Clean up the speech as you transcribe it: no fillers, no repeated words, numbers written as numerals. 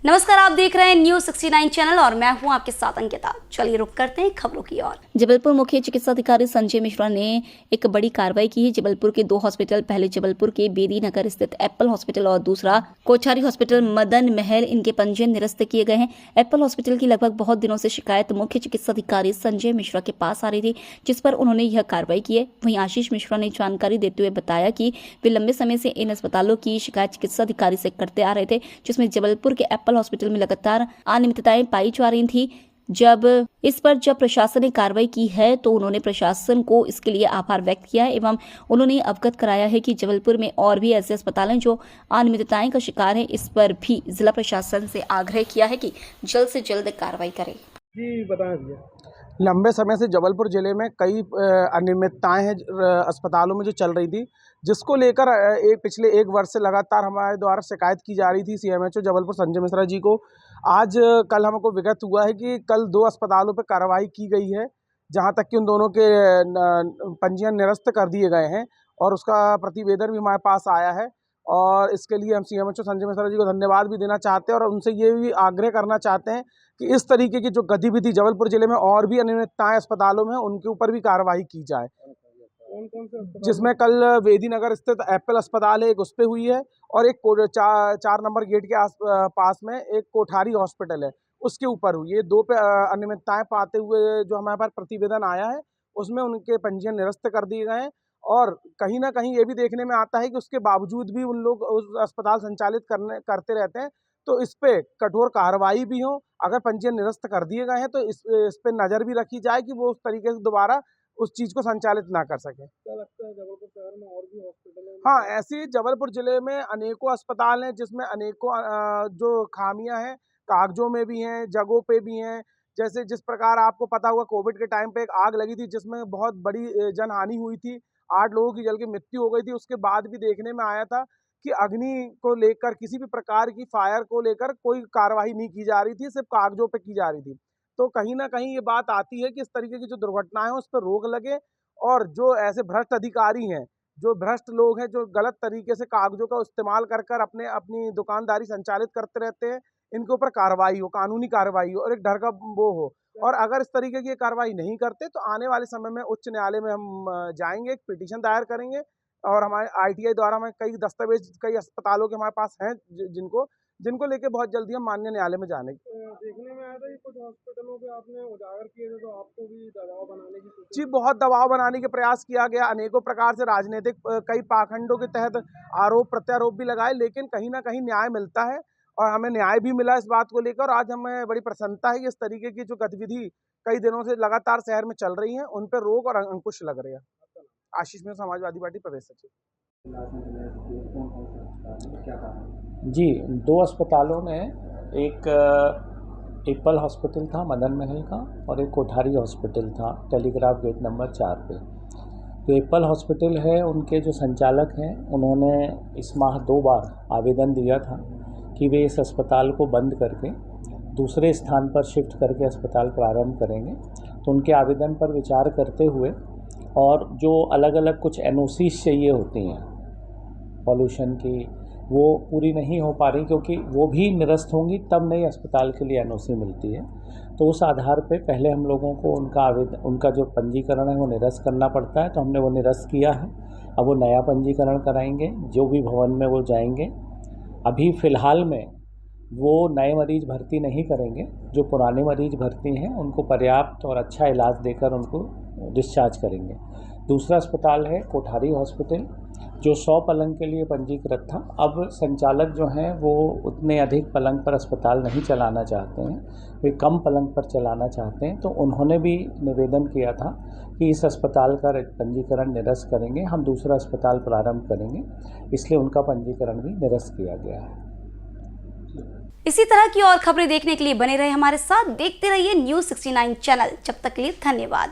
नमस्कार, आप देख रहे हैं न्यूज़ 69 चैनल और मैं हूं आपके साथ अंकिता। चलिए रुक करते हैं खबरों की ओर। जबलपुर मुख्य चिकित्सा अधिकारी संजय मिश्रा ने एक बड़ी कार्रवाई की है। जबलपुर के दो हॉस्पिटल, पहले जबलपुर के बेदी नगर स्थित एप्पल हॉस्पिटल और दूसरा कोठारी हॉस्पिटल मदन महल, इनके पंजीयन निरस्त किए गए हैं। एप्पल हॉस्पिटल की लगभग बहुत दिनों से शिकायत मुख्य चिकित्सा अधिकारी संजय मिश्रा के पास आ रही थी, जिस पर उन्होंने यह कार्रवाई की है। वहीं आशीष मिश्रा ने जानकारी देते हुए बताया कि वे लंबे समय से इन अस्पतालों की शिकायत चिकित्सा अधिकारी से करते आ रहे थे, जिसमें जबलपुर के एप्पल हॉस्पिटल में लगातार अनियमितताएं पाई जा रही थी। जब प्रशासन ने कार्रवाई की है तो उन्होंने प्रशासन को इसके लिए आभार व्यक्त किया है एवं उन्होंने अवगत कराया है कि जबलपुर में और भी ऐसे अस्पताल हैं जो अनियमितताएं का शिकार हैं। इस पर भी जिला प्रशासन से आग्रह किया है कि जल्द से जल्द कार्रवाई करे। जी बताएं भैया। लंबे समय से जबलपुर ज़िले में कई अनियमितताएं हैं अस्पतालों में जो चल रही थी, जिसको लेकर पिछले 1 वर्ष से लगातार हमारे द्वारा शिकायत की जा रही थी सीएमएचओ जबलपुर संजय मिश्रा जी को। आज कल हमको विगत हुआ है कि कल 2 अस्पतालों पर कार्रवाई की गई है, जहां तक कि उन दोनों के पंजीयन निरस्त कर दिए गए हैं और उसका प्रतिवेदन भी हमारे पास आया है। और इसके लिए हम सीएमएचओ संजय मिश्रा जी को धन्यवाद भी देना चाहते हैं और उनसे ये भी आग्रह करना चाहते हैं कि इस तरीके की जो गतिविधि जबलपुर जिले में और भी अनियमितताएं अस्पतालों में उनके ऊपर भी कार्रवाई की जाए। कौन से जिसमें कल वेदी नगर स्थित एप्पल अस्पताल है, एक उस पे हुई है और एक 4 नंबर गेट के पास में एक कोठारी हॉस्पिटल है, उसके ऊपर हुई। ये 2 पे अनियमितताएं पाते हुए जो हमारे पास प्रतिवेदन आया है उसमें उनके पंजीयन निरस्त कर दिए गए हैं। और कहीं ना कहीं ये भी देखने में आता है कि उसके बावजूद भी उन लोग उस अस्पताल संचालित करते रहते हैं, तो इस पे कठोर कार्रवाई भी हो। अगर पंजीयन निरस्त कर दिए गए हैं तो इस पे नज़र भी रखी जाए कि वो उस तरीके से दोबारा उस चीज़ को संचालित ना कर सके। क्या लगता है जबलपुर शहर में और भी हॉस्पिटल हैं? हाँ, ऐसे ही जबलपुर ज़िले में अनेकों अस्पताल हैं जिसमें अनेकों जो खामियां हैं, कागजों में भी हैं, जगहों पे भी हैं। जैसे जिस प्रकार आपको पता होगा, कोविड के टाइम पे एक आग लगी थी जिसमें बहुत बड़ी जनहानि हुई थी, 8 लोगों की जल के मृत्यु हो गई थी। उसके बाद भी देखने में आया था कि अग्नि को लेकर, किसी भी प्रकार की फायर को लेकर कोई कार्रवाई नहीं की जा रही थी, सिर्फ कागजों पे की जा रही थी। तो कहीं न कहीं ये बात आती है कि इस तरीके की जो दुर्घटनाएं हैं उस पर रोक लगे और जो ऐसे भ्रष्ट अधिकारी हैं, जो भ्रष्ट लोग हैं, जो गलत तरीके से कागजों का इस्तेमाल कर अपनी दुकानदारी संचालित करते रहते हैं, इनके ऊपर कार्रवाई हो, कानूनी कार्रवाई हो और एक डर का वो हो। और अगर इस तरीके की कार्रवाई नहीं करते तो आने वाले समय में उच्च न्यायालय में हम जाएंगे, एक पिटीशन दायर करेंगे और हमारे आईटीआई द्वारा हमें कई दस्तावेज कई अस्पतालों के हमारे पास हैं जिनको लेके बहुत जल्दी हम माननीय न्यायालय में जाने। देखने में आया था कि कुछ हॉस्पिटलों पे आपने उजागर किए थे, तो आपको भी दबाव बनाने की जी, बहुत दबाव बनाने के प्रयास किया गया, अनेकों प्रकार से राजनीतिक कई पाखंडों के तहत आरोप प्रत्यारोप भी लगाए, लेकिन कहीं ना कहीं न्याय मिलता है और हमें न्याय भी मिला इस बात को लेकर। आज हमें बड़ी प्रसन्नता है कि इस तरीके की जो गतिविधि कई दिनों से लगातार शहर में चल रही है उन पर रोक और अंकुश लग रही है। आशीष मिश्रा, समाजवादी पार्टी, प्रदेश सचिव। जी, 2 अस्पतालों में एक एप्पल हॉस्पिटल था मदन महल का और एक कोठारी हॉस्पिटल था टेलीग्राफ गेट नंबर 4 पे। तो एप्पल हॉस्पिटल है, उनके जो संचालक हैं उन्होंने इस माह 2 बार आवेदन दिया था कि वे इस अस्पताल को बंद करके दूसरे स्थान पर शिफ्ट करके अस्पताल प्रारंभ करेंगे। तो उनके आवेदन पर विचार करते हुए और जो अलग अलग कुछ एनओसीज चाहिए होती हैं पॉल्यूशन की, वो पूरी नहीं हो पा रही क्योंकि वो भी निरस्त होंगी तब नई अस्पताल के लिए एनओसी मिलती है। तो उस आधार पे पहले हम लोगों को उनका जो पंजीकरण है वो निरस्त करना पड़ता है, तो हमने वो निरस्त किया है। अब वो नया पंजीकरण कराएंगे, जो भी भवन में वो जाएंगे। अभी फ़िलहाल में वो नए मरीज भर्ती नहीं करेंगे, जो पुराने मरीज भर्ती हैं उनको पर्याप्त और अच्छा इलाज देकर उनको डिस्चार्ज करेंगे। दूसरा अस्पताल है कोठारी हॉस्पिटल, जो 100 पलंग के लिए पंजीकृत था। अब संचालक जो हैं वो उतने अधिक पलंग पर अस्पताल नहीं चलाना चाहते हैं, वे कम पलंग पर चलाना चाहते हैं। तो उन्होंने भी निवेदन किया था कि इस अस्पताल का पंजीकरण निरस्त करेंगे, हम दूसरा अस्पताल प्रारंभ करेंगे, इसलिए उनका पंजीकरण भी निरस्त किया गया है। इसी तरह की और खबरें देखने के लिए बने रहे हमारे साथ, देखते रहिए न्यूज़ 69 चैनल। जब तक के लिए धन्यवाद।